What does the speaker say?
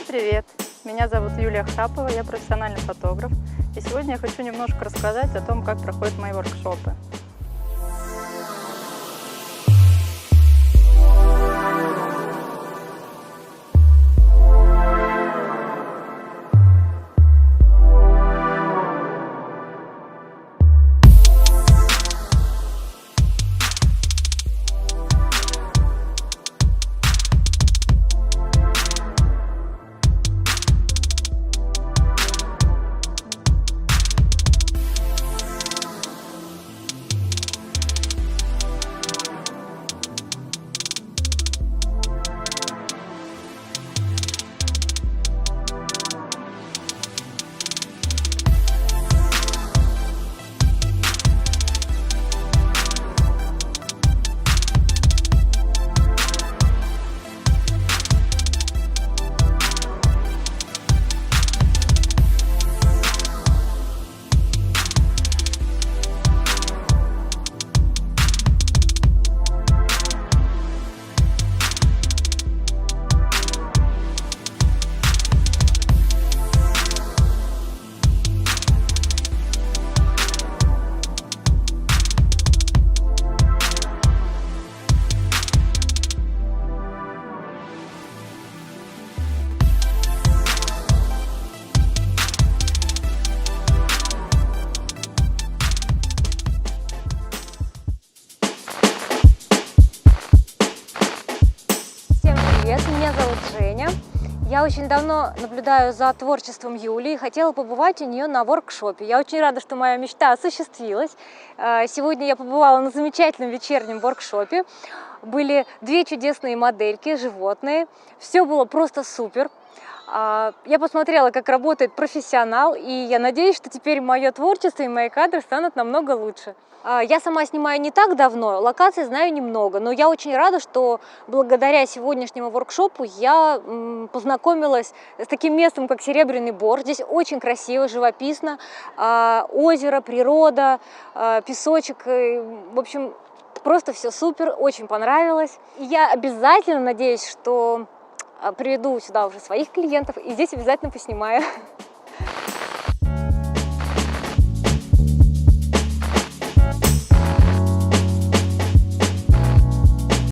привет! Меня зовут Юлия Храпова, я профессиональный фотограф. И сегодня я хочу немножко рассказать о том, как проходят мои воркшопы. Привет, меня зовут Женя. Я очень давно наблюдаю за творчеством Юли и хотела побывать у нее на воркшопе. Я очень рада, что моя мечта осуществилась. Сегодня я побывала на замечательном вечернем воркшопе. Были две чудесные модельки, животные. Все было просто супер. Я посмотрела, как работает профессионал, и я надеюсь, что теперь мое творчество и мои кадры станут намного лучше. Я сама снимаю не так давно, локаций знаю немного, но я очень рада, что благодаря сегодняшнему воркшопу я познакомилась с таким местом, как Серебряный Бор. Здесь очень красиво, живописно, озеро, природа, песочек, в общем, просто все супер, очень понравилось. И я обязательно надеюсь, что приведу сюда уже своих клиентов и здесь обязательно поснимаю.